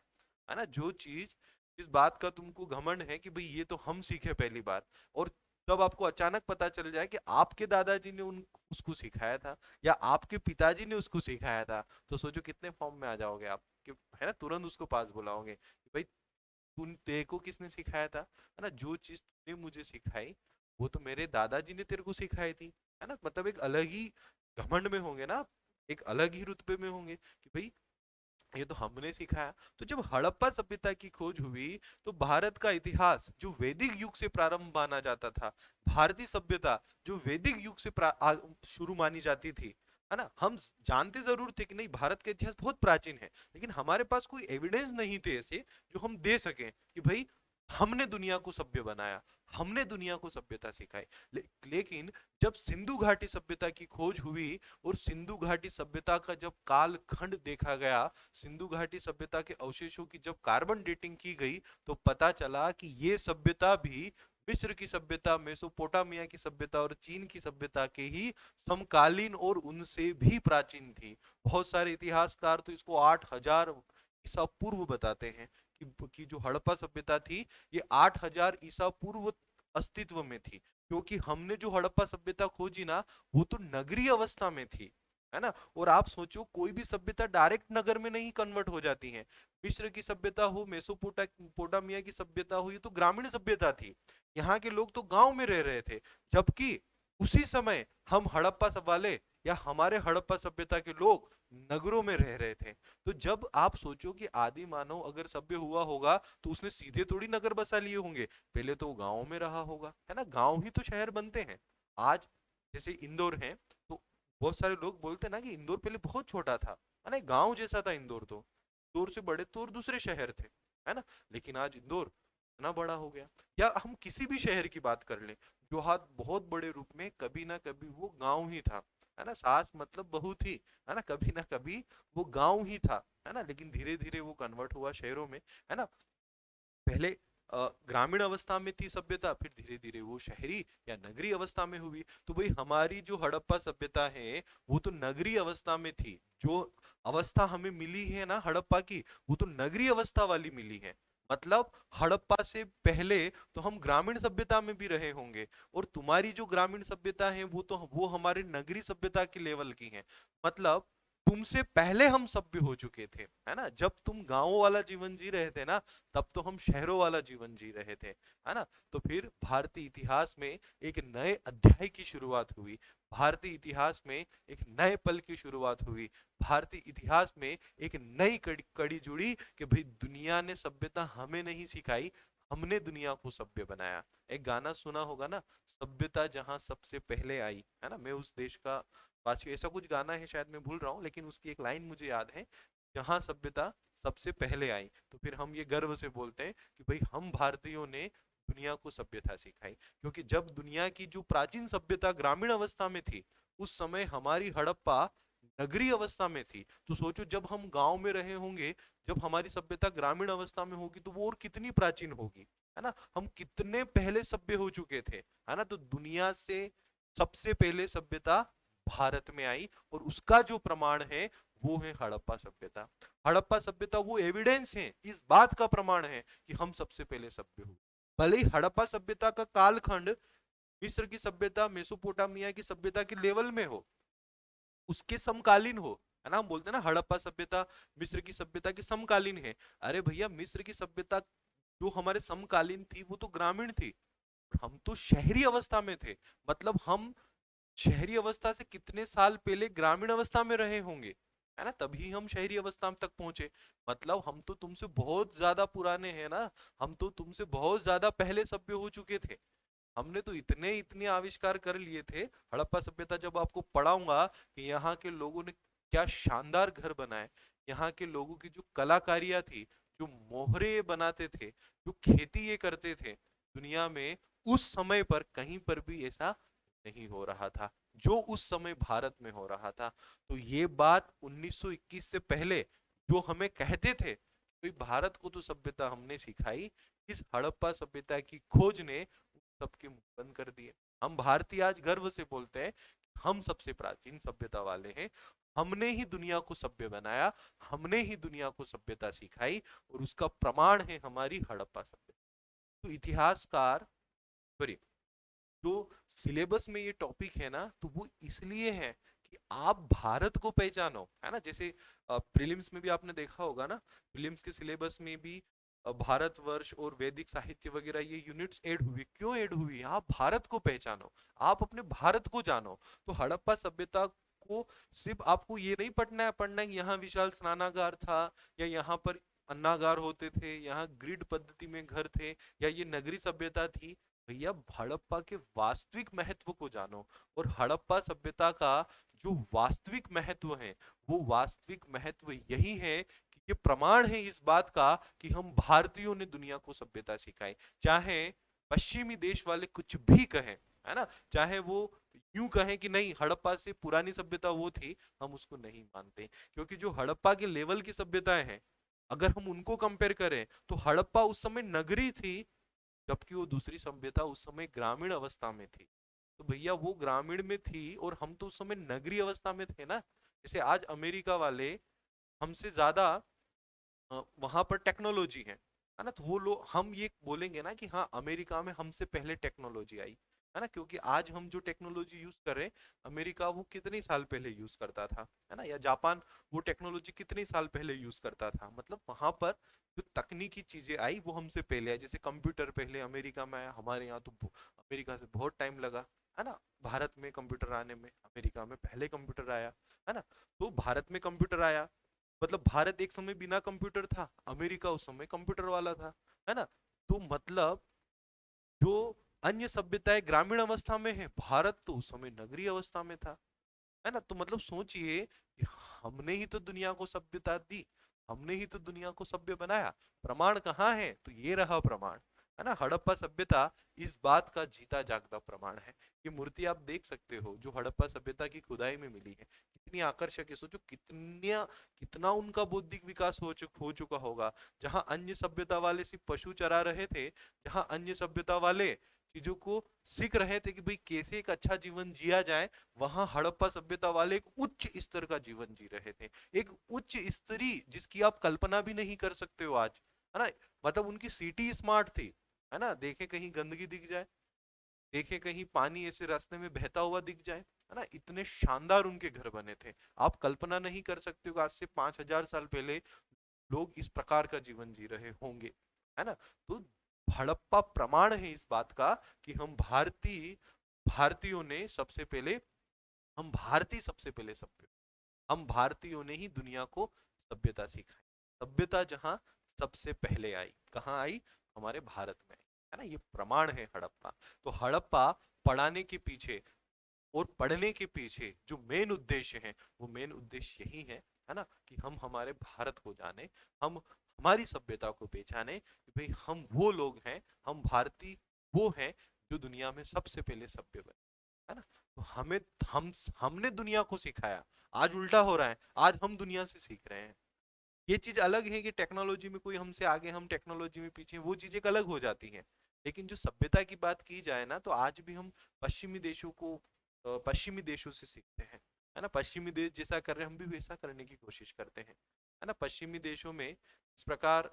है ना। जो चीज इस बात का तुमको घमंड है कि भाई ये तो हम सीखे पहली बार, और तब आपको अचानक पता चल जाए कि आपके दादाजी ने उन उसको सिखाया था या आपके पिताजी ने उसको सिखाया था, तो सोचो कितने फॉर्म में आ जाओगे आप कि, है ना, तुरंत उसको पास बुलाओगे कि भाई तुम तेरे को किसने सिखाया था, है ना। जो चीज तूने मुझे सिखाई वो तो मेरे दादाजी ने तेरे को सिखाई थी, है ना। मतलब एक अलग ही घमंड में होंगे ना, एक अलग ही रुतबे में होंगे कि भाई ये तो हमने सिखाया। तो जब हड़प्पा सभ्यता की खोज हुई तो भारत का इतिहास जो वैदिक युग से प्रारंभ माना जाता था, भारतीय सभ्यता जो वैदिक युग से शुरू मानी जाती थी, है ना। हम जानते जरूर थे कि नहीं भारत का इतिहास बहुत प्राचीन है, लेकिन हमारे पास कोई एविडेंस नहीं थे ऐसे जो हम दे सकें कि भाई हमने दुनिया को सभ्य बनाया, हमने दुनिया को सभ्यता सिखाई। लेकिन जब सिंधु घाटी सभ्यता की खोज हुई और सिंधु घाटी सभ्यता का जब कालखंड देखा गया, सिंधु घाटी सभ्यता के अवशेषों की जब कार्बन डेटिंग की गई, तो पता चला कि ये सभ्यता भी मिस्र की सभ्यता, मेसोपोटामिया की सभ्यता और चीन की सभ्यता के ही समकालीन और उनसे भी प्राचीन थी। बहुत सारे इतिहासकार तो इसको 8,000 ईसा पूर्व बताते हैं कि जो हड़प्पा सभ्यता थी ये 8,000 ईसा पूर्व अस्तित्व में थी, क्योंकि हमने जो हड़प्पा सभ्यता खोजी ना वो तो नगरीय अवस्था में थी, है ना। और आप सोचो कोई भी सभ्यता डायरेक्ट नगर में नहीं कन्वर्ट हो जाती है। मिस्र की सभ्यता हो, मेसोपोटामिया की सभ्यता हो, ये तो ग्रामीण सभ्यता थी, यहाँ के लोग तो गांव में रह रहे थे। जबकि उसी समय हम हड़प्पा वाले या हमारे हड़प्पा सभ्यता के लोग नगरों में रह रहे थे। तो जब आप सोचो कि आदि मानव अगर सभ्य हुआ होगा तो उसने सीधे थोड़ी नगर बसा लिए होंगे, पहले तो गांव में रहा होगा, है ना। गांव ही तो शहर बनते हैं। आज जैसे इंदौर है, तो बहुत सारे लोग बोलते हैं ना कि इंदौर पहले बहुत छोटा था, है ना, गांव जैसा था इंदौर। तो इंदौर से बड़े तो और दूसरे शहर थे, है ना। लेकिन आज इंदौर इतना बड़ा हो गया। या हम किसी भी शहर की बात कर लें, जो हाथ बहुत बड़े रूप में कभी ना कभी वो गांव ही था, है ना। सास मतलब बहू थी, है ना, कभी ना कभी वो गांव ही था, है ना। लेकिन धीरे धीरे वो कन्वर्ट हुआ शहरों में, है ना। पहले ग्रामीण अवस्था में थी सभ्यता, फिर धीरे धीरे वो शहरी या नगरी अवस्था में हुई। तो भाई हमारी जो हड़प्पा सभ्यता है वो तो नगरी अवस्था में थी। जो अवस्था हमें मिली है ना हड़प्पा की, वो तो नगरी अवस्था वाली मिली है। मतलब हड़प्पा से पहले तो हम ग्रामीण सभ्यता में भी रहे होंगे, और तुम्हारी जो ग्रामीण सभ्यता है वो हमारे नगरी सभ्यता के लेवल की है। मतलब तुमसे पहले हम सभ्य हो चुके थे, है ना। जब तुम गांवों वाला जीवन जी रहे थे ना, तब तो हम शहरों वाला जीवन जी रहे थे, है ना। तो फिर भारतीय इतिहास में एक नए अध्याय की शुरुआत हुई, भारतीय इतिहास में एक नए पल की शुरुआत हुई, भारतीय इतिहास में एक नई कड़ी जुड़ी कि भाई दुनिया ने सभ्यता हमें नहीं सिखाई, हमने दुनिया को सभ्य बनाया। एक गाना सुना होगा ना, सभ्यता जहां सबसे पहले आई, है ना। मैं उस देश का वासी, ऐसा कुछ गाना है, शायद मैं भूल रहा हूँ, लेकिन उसकी एक लाइन मुझे याद है, जहां सभ्यता सबसे पहले आई। तो फिर हम ये गर्व से बोलते हैं कि भाई हम भारतीयों ने दुनिया को सभ्यता सिखाई, क्योंकि जब दुनिया की जो प्राचीन सभ्यता ग्रामीण अवस्था में थी, उस समय हमारी हड़प्पा नगरीय अवस्था में थी। तो सोचो जब हम गांव में रहे होंगे, जब हमारी सभ्यता ग्रामीण अवस्था में होगी, तो वो और कितनी प्राचीन होगी, है ना। हम कितने पहले सभ्य हो चुके थे, है ना। तो दुनिया से सबसे पहले सभ्यता भारत में आई, और उसका जो प्रमाण है वो है हड़प्पा सभ्यता। हड़प्पा सभ्यता वो एविडेंस है, इस बात का प्रमाण है कि हम सबसे पहले सभ्य हुए। भले ही हड़प्पा सभ्यता का कालखंड मिस्र की सभ्यता, मेसोपोटामिया की सभ्यता के लेवल में हो, उसके समकालीन हो, है ना, हम बोलते हैं ना हड़प्पा सभ्यता मिस्र की सभ्यता के समकालीन है। अरे भैया, मिस्र की सभ्यता जो हमारे समकालीन थी वो तो ग्रामीण थी, हम तो शहरी अवस्था में थे। मतलब हम शहरी अवस्था से कितने साल पहले ग्रामीण अवस्था में रहे होंगे, है ना, तभी हम शहरी अवस्था तक पहुंचे। मतलब हम तो तुमसे बहुत ज्यादा पुराने हैं ना, हम तो तुमसे बहुत ज्यादा पहले सभ्य हो चुके थे। हमने तो इतने इतने आविष्कार कर लिए थे। हड़प्पा सभ्यता जब आपको पढ़ाऊंगा कि यहाँ के लोगों ने क्या शानदार घर बनाए, यहाँ के लोगों की जो कलाकारियां थी, जो मोहरे बनाते थे, जो खेती ये करते थे, दुनिया में उस समय पर कहीं पर भी ऐसा नहीं हो रहा था जो उस समय भारत में हो रहा था। तो ये बात 1921 से पहले जो हमें कहते थे कि भारत को तो सभ्यता हमने सिखाई, इस हड़प्पा सभ्यता की खोज ने सबके मुंह बंद कर दिए। हम भारतीय आज गर्व से बोलते हैं कि हम सबसे प्राचीन सभ्यता वाले हैं, हमने ही दुनिया को सभ्य बनाया, हमने ही दुनिया को सभ्यता सिखाई, और उसका प्रमाण है हमारी हड़प्पा सभ्यता। तो इतिहासकार, सॉरी, जो सिलेबस में ये टॉपिक है ना, तो वो इसलिए है कि आप भारत को पहचानो, है ना। जैसे प्रीलिम्स में भी आपने देखा होगा ना, प्रीलिम्स के सिलेबस में भी भारतवर्ष और वैदिक साहित्य वगैरह ये यूनिट्स ऐड हुई। क्यों ऐड हुई? आप भारत को पहचानो, आप अपने भारत को जानो। तो हड़प्पा सभ्यता को सिर्फ आपको ये नहीं पढ़ना है कि यहाँ विशाल स्नानागार था, या यहाँ पर अन्नागार होते थे, यहाँ ग्रिड पद्धति में घर थे, या ये नगरी सभ्यता थी। भैया, हड़प्पा के वास्तविक महत्व को जानो, और हड़प्पा सभ्यता का जो वास्तविक महत्व है, वो वास्तविक महत्व यही है कि ये प्रमाण है इस बात का कि हम भारतीयों ने दुनिया को सभ्यता सिखाई। चाहे पश्चिमी देश वाले कुछ भी कहें, है ना, चाहे वो यूं कहें कि नहीं हड़प्पा से पुरानी सभ्यता वो थी, हम उसको नहीं मानते। क्योंकि जो हड़प्पा के लेवल की सभ्यताएं हैं, अगर हम उनको कंपेयर करें तो हड़प्पा उस समय नगरी थी, जबकि वो दूसरी सभ्यता उस समय ग्रामीण अवस्था में थी। तो भैया वो ग्रामीण में थी और हम तो उस समय नगरीय अवस्था में थे ना। जैसे आज अमेरिका वाले हमसे ज्यादा वहां पर टेक्नोलॉजी है ना, तो वो लोग, हम ये बोलेंगे ना कि हाँ अमेरिका में हमसे पहले टेक्नोलॉजी आई, है ना, क्योंकि आज हम जो टेक्नोलॉजी यूज कर रहे हैं, अमेरिका वो कितने साल पहले यूज करता था, है ना, या जापान वो टेक्नोलॉजी कितने साल पहले यूज करता था। मतलब वहां पर जो तकनीकी चीजें आई वो हमसे पहले आई। जैसे कंप्यूटर पहले अमेरिका में आया, हमारे यहाँ तो अमेरिका से बहुत टाइम लगा, है ना, भारत में कंप्यूटर आने में। अमेरिका में पहले कंप्यूटर आया, है ना। तो भारत में कंप्यूटर आया, मतलब भारत एक समय बिना कंप्यूटर था, अमेरिका उस समय कंप्यूटर वाला था, है ना। तो मतलब जो अन्य सभ्यताएं ग्रामीण अवस्था में है, भारत तो उस समय नगरीय अवस्था में था, है ना। तो मतलब सोचिए कि हमने ही तो दुनिया को सभ्यता दी, हमने ही तो दुनिया को सभ्य बनाया। प्रमाण कहाँ है? तो ये रहा प्रमाण, है ना। हड़प्पा सभ्यता इस बात का जीता जागता प्रमाण है। ये मूर्ति आप देख सकते हो जो हड़प्पा सभ्यता की खुदाई में मिली है, कितनी आकर्षक है। सोचो कितना कितना उनका बौद्धिक विकास हो चुका होगा। जहां अन्य सभ्यता वाले सिर्फ पशु चरा रहे थे, जहां अन्य सभ्यता वाले चीजों को सीख रहे थे कि भाई कैसे एक अच्छा जीवन जिया जाए, वहां हड़प्पा सभ्यता वाले एक उच्च स्तर का जीवन जी रहे थे। एक उच्च स्तरीय जिसकी आप कल्पना भी नहीं कर सकते हो आज, है ना। मतलब उनकी सिटी स्मार्ट थी, है ना। देखे कहीं गंदगी दिख जाए, देखे कहीं पानी ऐसे रास्ते में बहता हुआ दिख जाए, है ना, इतने शानदार उनके घर बने थे। आप कल्पना नहीं कर सकते हो आज से 5,000 साल पहले लोग इस प्रकार का जीवन जी रहे होंगे, है ना। तो हड़प्पा प्रमाण है इस बात का कि भारतीयों ने सबसे पहले, हम भारतीय सबसे पहले सभ्य, हम भारतीयों ने ही दुनिया को सभ्यता सिखाई। सभ्यता जहां सबसे पहले आई, कहाँ आई? हमारे भारत में, है ना। ये प्रमाण है हड़प्पा। तो हड़प्पा पढ़ाने के पीछे और पढ़ने के पीछे जो मेन उद्देश्य है, वो मेन उद्देश्य यही है ना, कि हम हमारे भारत को जाने, हम हमारी सभ्यता को पहचाने कि भाई हम वो लोग हैं, हम भारतीय वो हैं जो दुनिया में सबसे पहले सभ्य बने, है ना। तो हमें हमने दुनिया को सिखाया, आज उल्टा हो रहा है, आज हम दुनिया से सीख रहे हैं। ये चीज अलग है कि टेक्नोलॉजी में कोई हमसे आगे, हम टेक्नोलॉजी में पीछे, वो चीज एक अलग हो जाती है। लेकिन जो सभ्यता की बात की जाए ना, तो आज भी हम पश्चिमी देशों को पश्चिमी देशों से सीखते हैं। है ना। पश्चिमी देश जैसा कर रहे हैं हम भी वैसा करने की कोशिश करते हैं, है ना। पश्चिमी देशों में इस प्रकार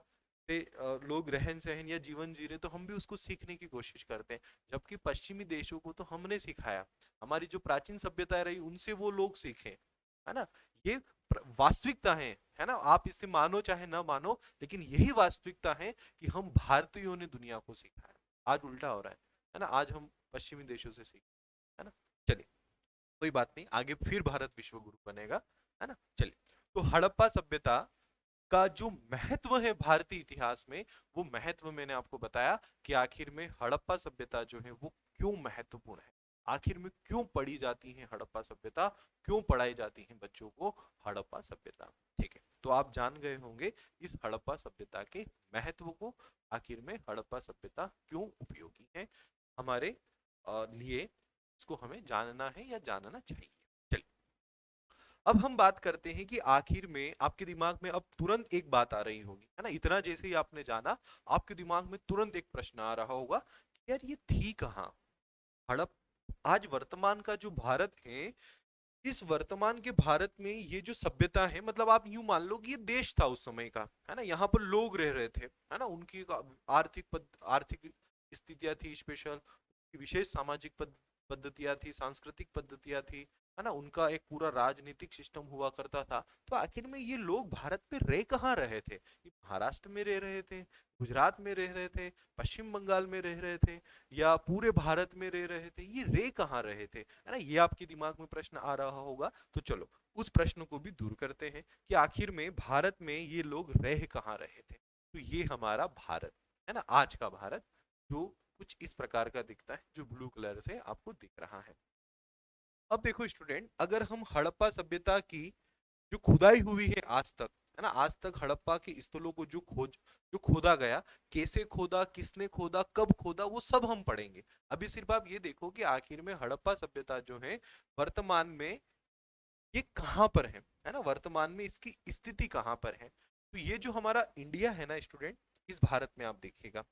से लोग रहन सहन या जीवन जी रहे तो हम भी उसको सीखने की कोशिश करते हैं, जबकि पश्चिमी देशों को तो हमने सिखाया, हमारी जो प्राचीन सभ्यताएं रही उनसे वो लोग सीखे, है ना। ये वास्तविकता है ना। आप इसे मानो चाहे ना मानो, लेकिन यही वास्तविकता है कि हम भारतीयों ने दुनिया को सिखाया। आज उल्टा हो रहा है ना। आज हम पश्चिमी देशों से सीख, है ना। चलिए कोई बात नहीं, आगे फिर भारत विश्व गुरु बनेगा, है ना। चलिए, तो हड़प्पा सभ्यता का जो महत्व है भारतीय इतिहास में, वो महत्व मैंने आपको बताया कि आखिर में हड़प्पा सभ्यता जो है वो क्यों महत्वपूर्ण है, आखिर में क्यों पढ़ी जाती है हड़प्पा सभ्यता, क्यों पढ़ाई जाती है बच्चों को हड़प्पा सभ्यता। ठीक है, तो आप जान गए होंगे इस हड़प्पा सभ्यता के महत्व को, आखिर में हड़प्पा सभ्यता क्यों उपयोगी है हमारे लिए, इसको हमें जानना है या जानना चाहिए। चलिए, अब हम बात करते हैं कि आखिर में आपके दिमाग में अब तुरंत एक बात आ रही होगी, है ना। इतना जैसे ही आपने जाना, आपके दिमाग में तुरंत एक प्रश्न आ रहा होगा कि यार ये थी कहाँ हड़प। आज वर्तमान का जो भारत है, इस वर्तमान के भारत में ये जो सभ्यता है, मतलब आप यूं मान लो कि ये देश था उस समय का, है ना। यहाँ पर लोग रह रहे थे, है ना। उनकी एक आर्थिक स्थितियां थी स्पेशल, विशेष सामाजिक पद्धतियां थी, सांस्कृतिक पद्धतियां थी, है ना। उनका एक पूरा राजनीतिक सिस्टम हुआ करता था। तो आखिर में ये लोग भारत में रह कहाँ रहे थे, ये महाराष्ट्र में रह रहे थे, गुजरात में रह रहे थे, पश्चिम बंगाल में रह रहे थे, या पूरे भारत में रह रहे थे, ये रह कहाँ रहे थे, है ना। ये आपके दिमाग में प्रश्न आ रहा होगा। तो चलो उस प्रश्न को भी दूर करते हैं कि आखिर में भारत में ये लोग रह कहाँ रहे थे। तो ये हमारा भारत है ना, आज का भारत, जो कुछ इस प्रकार का दिखता है, जो ब्लू कलर से आपको दिख रहा है। अब देखो स्टूडेंट, अगर हम हड़प्पा सभ्यता की जो खुदाई हुई है आज तक, है ना, आज तक हड़प्पा के स्थलों को जो खोदा गया, कैसे खोदा, किसने खोदा, कब खोदा, वो सब हम पढ़ेंगे। अभी सिर्फ आप ये देखो कि आखिर में हड़प्पा सभ्यता जो है वर्तमान में ये कहाँ पर है ना, वर्तमान में इसकी स्थिति कहाँ पर है। तो ये जो हमारा इंडिया है ना स्टूडेंट, इस भारत में आप देखिएगा,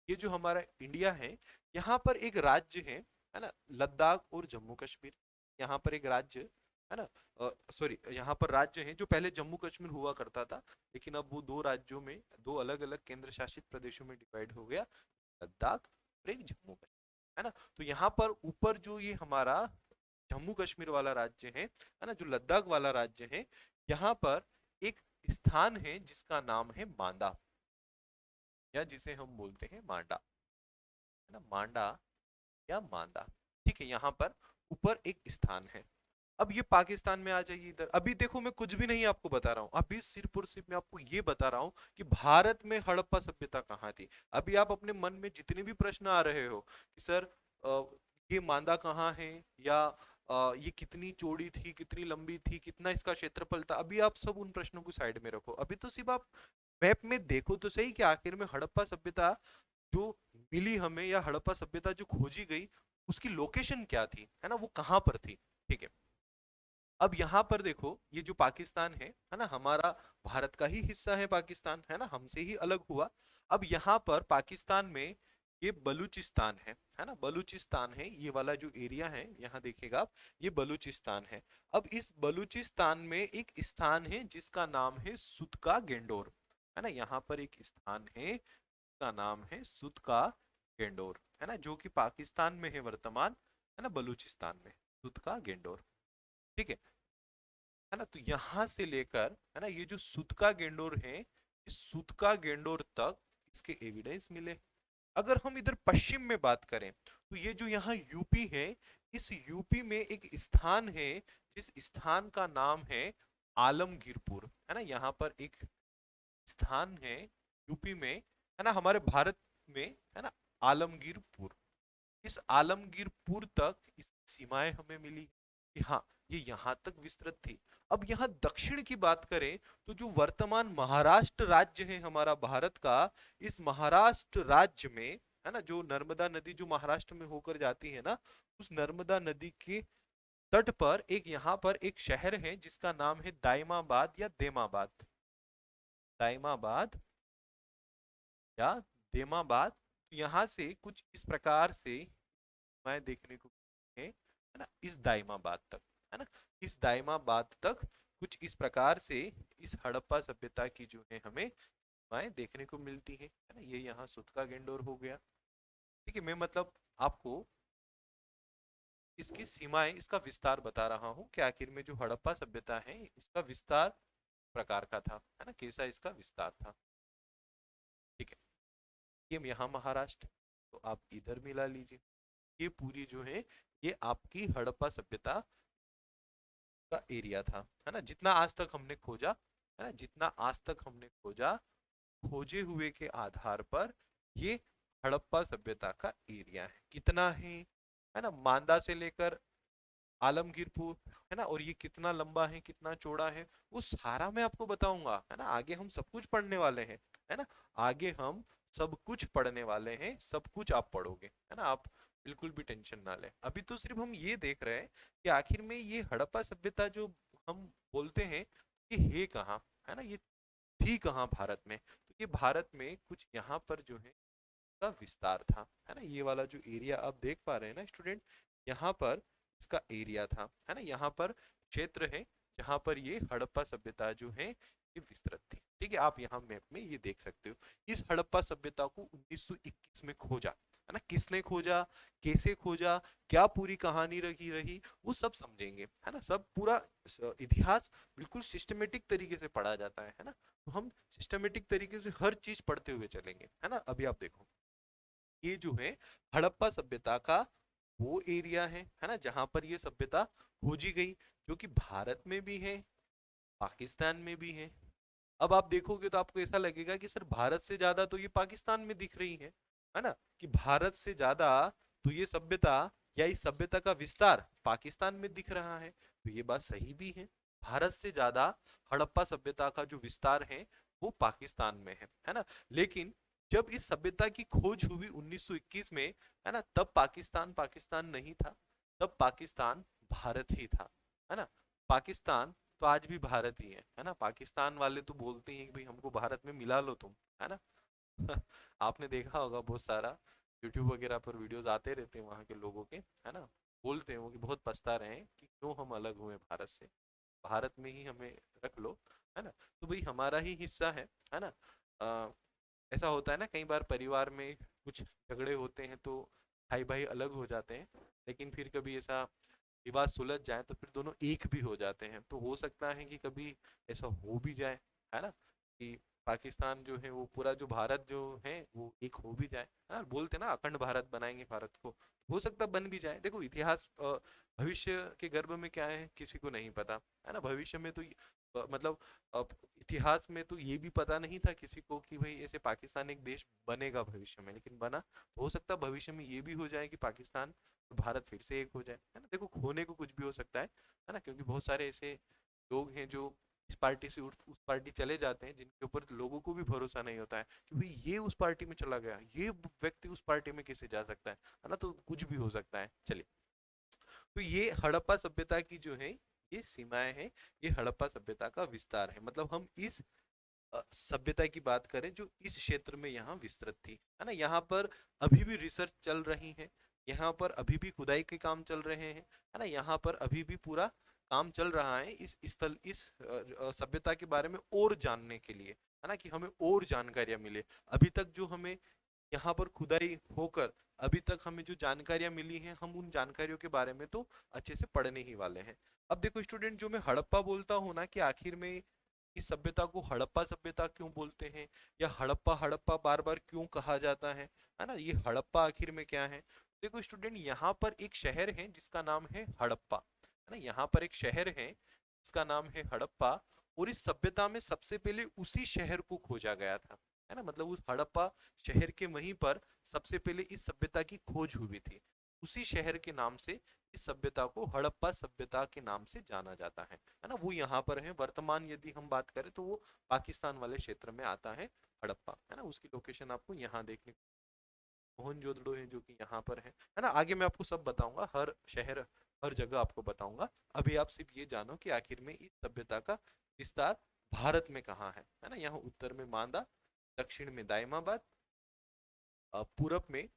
ये जो हमारा इंडिया है, यहाँ पर एक राज्य है ना, लद्दाख और जम्मू कश्मीर। यहाँ पर एक राज्य है ना, सॉरी, यहाँ पर राज्य है जो पहले जम्मू कश्मीर हुआ करता था, लेकिन अब वो दो राज्यों में, दो अलग अलग केंद्र शासित प्रदेशों में डिवाइड हो गया, लद्दाख और एक जम्मू कश्मीर, है ना। तो यहाँ पर ऊपर जो ये हमारा जम्मू कश्मीर वाला राज्य है ना, जो लद्दाख वाला राज्य है, यहाँ पर एक स्थान है जिसका नाम है मांडा, या जिसे हम बोलते हैं मांडा, है ना, मांडा या मांदा। ठीक है, यहाँ पर ऊपर एक स्थान है। अब ये पाकिस्तान में आ जाइए इधर। अभी देखो मैं कुछ भी नहीं आपको बता रहा हूँ, अभी सिर्फ और सिर्फ मैं आपको ये बता रहा हूँ कि भारत में हड़प्पा सभ्यता कहाँ थी। अभी आप अपने मन में जितने भी प्रश्न आ रहे हो कि सर ये मांदा कहाँ है, या ये कितनी चौड़ी थी, कितनी लंबी थी, कितना इसका क्षेत्रफल था, अभी आप सब उन प्रश्नों को साइड में रखो। अभी तो सिर्फ आप मैप में देखो तो सही कि आखिर में हड़प्पा सभ्यता जो मिली हमें, या हड़प्पा सभ्यता जो खोजी गई, उसकी लोकेशन क्या थी, है ना, वो कहां पर थी। ठीक है, अब यहाँ पर देखो, ये जो पाकिस्तान है ना, हमारा भारत का ही हिस्सा है पाकिस्तान, है ना, हमसे ही अलग हुआ। अब यहाँ पर पाकिस्तान में ये बलूचिस्तान है ना, बलूचिस्तान है, ये वाला जो एरिया है यहाँ देखिएगा आप, ये बलूचिस्तान है। अब इस बलूचिस्तान में एक स्थान है जिसका नाम है सुतका गेंडोर, है ना। यहाँ पर एक स्थान है, का नाम है सुतका गेंडोर, है ना, जो कि पाकिस्तान में है वर्तमान, है ना, बलूचिस्तान में सुतका गेंडोर। ठीक है ना। तो यहां से लेकर, है ना, ये जो सुतका गेंडोर है, इस सुतका गेंडोर तक इसके एविडेंस मिले। अगर हम इधर पश्चिम में बात करें, तो ये जो यहाँ यूपी है, इस यूपी में एक स्थान है जिस स्थान का नाम है आलमगीरपुर, है ना। यहाँ पर एक स्थान है यूपी में, है ना, हमारे भारत में, है ना, आलमगीरपुर। इस आलमगीरपुर तक इसकी सीमाएं हमें मिली कि हाँ, ये यहाँ तक विस्तृत थी। अब यहाँ दक्षिण की बात करें, तो जो वर्तमान महाराष्ट्र राज्य है हमारा भारत का, इस महाराष्ट्र राज्य में, है ना, जो नर्मदा नदी जो महाराष्ट्र में होकर जाती है ना, उस नर्मदा नदी के तट पर एक, यहाँ पर एक शहर है जिसका नाम है दाइमाबाद या देमाबाद, दाइमाबाद या देमाबाद। यहाँ से कुछ इस प्रकार से मैं देखने को है ना, इस दाइमाबाद तक। है ना। इस दायमाबाद तक कुछ इस प्रकार से इस हड़प्पा सभ्यता की जो है हमें सीमाएं देखने को मिलती है ना। ये यहाँ सुतका गेंडोर हो गया। ठीक है, मैं मतलब आपको इसकी सीमाएं, इसका विस्तार बता रहा हूँ कि आखिर में जो हड़प्पा सभ्यता है इसका विस्तार प्रकार का था, है ना, कैसा इसका विस्तार था। ठीक है, ये यहाँ महाराष्ट्र, तो आप इधर मिला लीजिए। ये पूरी जो है ये आपकी हड़प्पा सभ्यता का एरिया था, है ना। जितना आज तक हमने खोजा, है ना, जितना आज तक हमने खोजा, खोजे हुए के आधार पर ये हड़प्पा सभ्यता का एरिया है। कितना है ना, मांदा से लेकर आलमगीरपुर, है ना, और ये कितना लंबा है कितना चौड़ा है वो सारा मैं आपको बताऊंगा, है ना। आगे हम सब कुछ पढ़ने वाले हैं, है ना। आगे हम सब कुछ पढ़ने वाले हैं, सब कुछ आप पढ़ोगे, है ना। आप बिल्कुल भी टेंशन ना लें। अभी तो सिर्फ हम ये देख रहे हैं कि आखिर में ये हड़प्पा सभ्यता जो हम बोलते हैं ये है कहाँ, है ना, ये थी कहाँ भारत में। तो ये भारत में कुछ यहाँ पर जो है का विस्तार था, है ना। ये वाला जो एरिया आप देख पा रहे हैं ना स्टूडेंट, यहाँ पर इसका एरिया था, है ना। यहाँ पर क्षेत्र है जहाँ पर ये हड़प्पा सभ्यता जो है ये विस्तृत थी। ठीक है, आप यहाँ मैप में ये देख सकते हो। इस हड़प्पा सभ्यता को 1921 में खोजा, है ना। किसने खोजा, कैसे खोजा, क्या पूरी कहानी रही रही वो सब समझेंगे, है ना। सब पूरा इतिहास बिल्कुल सिस्टमेटिक तरीके से पढ़ा जाता है ना। तो हम सिस्टमेटिक तरीके से हर चीज पढ़ते हुए चलेंगे, है ना। अभी आप देखो, ये जो है हड़प्पा सभ्यता का वो एरिया है ना, जहां पर ये सभ्यता खोजी गई, जो कि भारत में भी है, पाकिस्तान में भी है। अब आप देखोगे तो आपको ऐसा लगेगा कि सर भारत से ज्यादा तो ये पाकिस्तान में दिख रही है ना, कि भारत से ज्यादा तो ये सभ्यता या इस सभ्यता का विस्तार पाकिस्तान में दिख रहा है। तो ये बात सही भी है, भारत से ज्यादा हड़प्पा सभ्यता का जो विस्तार है वो पाकिस्तान में है ना। लेकिन जब इस सभ्यता की खोज हुई 1921 में, है ना, तब पाकिस्तान पाकिस्तान नहीं था, तब पाकिस्तान भारत ही था, है ना। पाकिस्तान तो आज भी भारत ही है ना। पाकिस्तान वाले तो बोलते हैं कि भाई हमको भारत में मिला लो तुम, है ना। आपने देखा होगा बहुत सारा यूट्यूब वगैरह पर वीडियोस आते रहते हैं वहाँ के लोगों के, है ना। बोलते हैं वो कि बहुत पछता रहे हैं कि क्यों हम अलग हुए भारत से, भारत में ही हमें रख लो, है ना। तो भाई हमारा ही हिस्सा है ना। ऐसा होता है ना कई बार परिवार में कुछ झगड़े होते हैं तो भाई भाई अलग हो जाते हैं, लेकिन फिर कभी ऐसा विवाद सुलझ जाए तो फिर दोनों एक भी हो जाते हैं। तो हो सकता है कि कभी ऐसा हो भी जाए, है ना, कि पाकिस्तान जो है वो पूरा जो भारत जो है वो एक हो भी जाए, है ना। बोलते हैं ना अखंड भारत बनाएंगे भारत को, हो सकता बन भी जाए। देखो इतिहास भविष्य के गर्भ में क्या है किसी को नहीं पता, है ना। भविष्य में तो मतलब इतिहास में तो ये भी पता नहीं था किसी को कि भाई ऐसे पाकिस्तान एक देश बनेगा भविष्य में, लेकिन बना। तो हो सकता है भविष्य में ये भी हो जाए कि पाकिस्तान और भारत फिर से एक हो जाए, है ना। देखो खोने को कुछ भी हो सकता है ना, क्योंकि बहुत सारे ऐसे लोग हैं जो इस पार्टी से उस पार्टी चले जाते हैं जिनके ऊपर लोगों को भी भरोसा नहीं होता है कि भाई ये उस पार्टी में चला गया, ये व्यक्ति उस पार्टी में कैसे जा सकता है ना। तो कुछ भी हो सकता है। चलिए, तो ये हड़प्पा सभ्यता की जो है ये सीमाएं हैं, ये हड़प्पा सभ्यता का विस्तार है। मतलब हम इस सभ्यता की बात करें जो इस क्षेत्र में यहाँ विस्तृत थी, है ना। यहाँ पर अभी भी रिसर्च चल रही है, यहाँ पर अभी भी खुदाई के काम चल रहे हैं, है ना। यहाँ पर अभी भी पूरा काम चल रहा है इस स्थल, इस सभ्यता के बारे में और जानने के लिए, है ना, कि हमें और जानकारियां मिले। अभी तक जो हमें यहाँ पर खुदाई होकर अभी तक हमें जो जानकारियां मिली हैं, हम उन जानकारियों के बारे में तो अच्छे से पढ़ने ही वाले हैं। अब देखो स्टूडेंट, जो मैं हड़प्पा बोलता हूँ ना, कि आखिर में इस सभ्यता को हड़प्पा सभ्यता क्यों बोलते हैं, या हड़प्पा हड़प्पा बार बार क्यों कहा जाता है ना, ये हड़प्पा आखिर में क्या है। देखो स्टूडेंट, यहाँ पर एक शहर है जिसका नाम है हड़प्पा, है ना। यहाँ पर एक शहर है जिसका नाम है हड़प्पा, और इस सभ्यता में सबसे पहले उसी शहर को खोजा गया था, है ना। मतलब उस हड़प्पा शहर के वहीं पर सबसे पहले इस सभ्यता की खोज हुई थी। उसी शहर के नाम से इस सभ्यता को हड़प्पा सभ्यता के नाम से जाना जाता है ना। वो यहाँ पर है वर्तमान, यदि हम बात करें तो वो पाकिस्तान वाले क्षेत्र में आता है हड़प्पा, है ना। उसकी लोकेशन आपको यहाँ देखने, मोहनजोदड़ो है जो कि यहाँ पर है ना। आगे मैं आपको सब बताऊंगा, हर शहर हर जगह आपको बताऊंगा। अभी आप सिर्फ ये जानो कि आखिर में इस सभ्यता का विस्तार भारत में कहाँ है ना। यहाँ उत्तर में मांदा, दक्षिण में दायमाबाद, पूरब में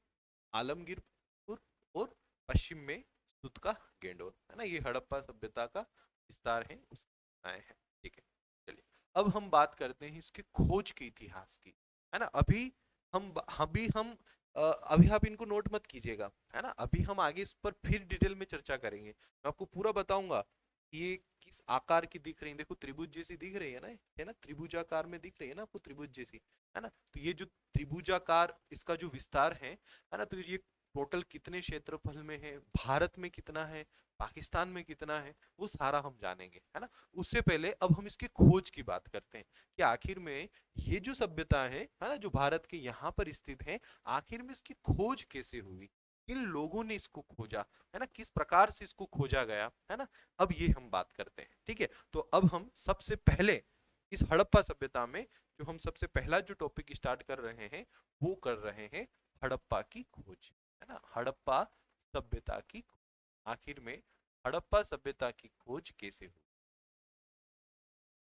आलमगीरपुर, और पश्चिम में दूध का गेंडोर, है ना, ये हड़प्पा सभ्यता का विस्तार है, उसके आए हैं। ठीक है, चलिए अब हम बात करते हैं इसके खोज के इतिहास की, है ना। अभी आप इनको नोट मत कीजिएगा, है ना, अभी हम आगे इस पर फिर डिटेल में चर्चा करेंगे, मैं आपको पूरा बताऊंगा ये किस आकार की दिख रही है। देखो त्रिभुज जैसी दिख रही है ना, है ना, त्रिभुजाकार में दिख रही है ना आपको, त्रिभुज जैसी, है ना। तो ये जो त्रिभुजाकार इसका जो विस्तार है ना, तो ये टोटल कितने क्षेत्रफल में है, भारत में कितना है, पाकिस्तान में कितना है, वो सारा हम जानेंगे, है ना। उससे पहले अब हम इसकी खोज की बात करते हैं कि आखिर में ये जो सभ्यता है ना, जो भारत के यहाँ पर स्थित है, आखिर में इसकी खोज कैसे हुई, किन लोगों ने इसको खोजा, है ना, किस प्रकार से इसको खोजा गया, है ना। अब ये हम बात करते हैं, ठीक है। तो अब हम सबसे पहले इस हड़प्पा सभ्यता में जो हम सबसे पहला जो टॉपिक स्टार्ट कर रहे हैं वो कर रहे हैं हड़प्पा की खोज, है ना, हड़प्पा सभ्यता की खोज। आखिर में हड़प्पा सभ्यता की खोज कैसे हुई,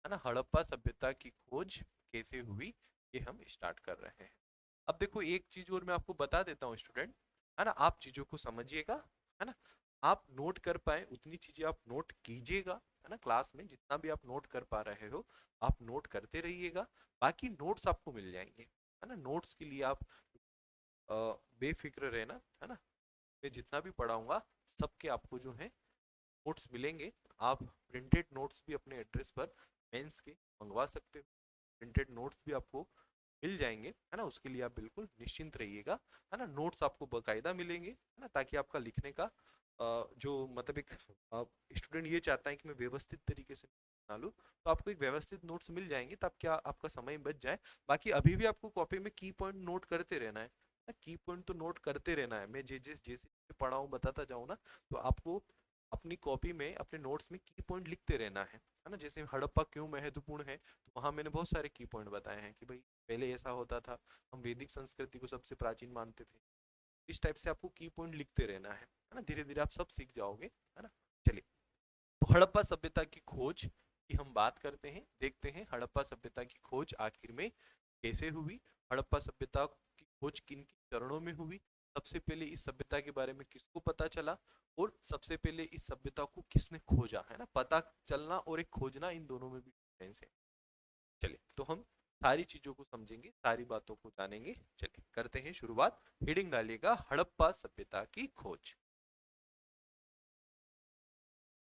है ना, हड़प्पा सभ्यता की खोज कैसे हुई, ये हम स्टार्ट कर रहे हैं। अब देखो एक चीज और मैं आपको बता देता हूँ स्टूडेंट, है ना, आप चीजों को समझिएगा, है ना, आप नोट कर पाए उतनी चीजें आप नोट कीजिएगा, है ना, क्लास में जितना भी आप नोट कर पा रहे हो आप नोट करते रहिएगा, बाकी नोट्स आपको मिल जाएंगे, है ना। नोट्स के लिए आप बेफिक्र रहना, है ना, मैं जितना भी पढ़ाऊंगा सबके आपको जो है नोट्स मिलेंगे। आप प्रिंटेड नोट्स भी अपने एड्रेस पर मेंस के मंगवा सकते हो, प्रिंटेड नोट्स भी आपको मिल जाएंगे, है ना, उसके लिए आप बिल्कुल निश्चिंत रहिएगा, है ना। नोट्स आपको बकायदा मिलेंगे, है ना, ताकि आपका लिखने का जो मतलब एक स्टूडेंट ये चाहता है कि मैं व्यवस्थित तरीके से बना लूँ, तो आपको एक व्यवस्थित नोट्स मिल जाएंगे, तब क्या आपका समय बच जाए। बाकी अभी भी आपको कॉपी में की पॉइंट नोट करते रहना है, की पॉइंट तो नोट करते रहना है, मैं जैसे जैसे पढ़ाऊँ बताता जाऊँ ना, तो आपको अपनी कॉपी में अपने नोट्स में की पॉइंट लिखते रहना है ना। जैसे हड़प्पा क्यों महत्वपूर्ण है, तो वहां मैंने बहुत सारे की पॉइंट बताए हैं कि भाई पहले ऐसा होता था, हम वैदिक संस्कृति को सबसे प्राचीन मानते थे। इस टाइप से आपको की पॉइंट लिखते रहना है ना, धीरे धीरे आप सब सीख जाओगे, है ना। चलिए, तो हड़प्पा सभ्यता की खोज की हम बात करते हैं, देखते हैं हड़प्पा सभ्यता की खोज आखिर में कैसे हुई, हड़प्पा सभ्यता की खोज किन किन चरणों में हुई, सबसे पहले इस सभ्यता के बारे में किसको पता चला, और सबसे पहले इस सभ्यता को किसने खोजा, है ना। पता चलना और एक खोजना, इन दोनों में भी डिफरेंस है। चलिए, तो हम सारी चीजों को समझेंगे, सारी बातों को जानेंगे। चलिए करते हैं शुरुआत, हेडिंग डालिएगा हड़प्पा सभ्यता की खोज।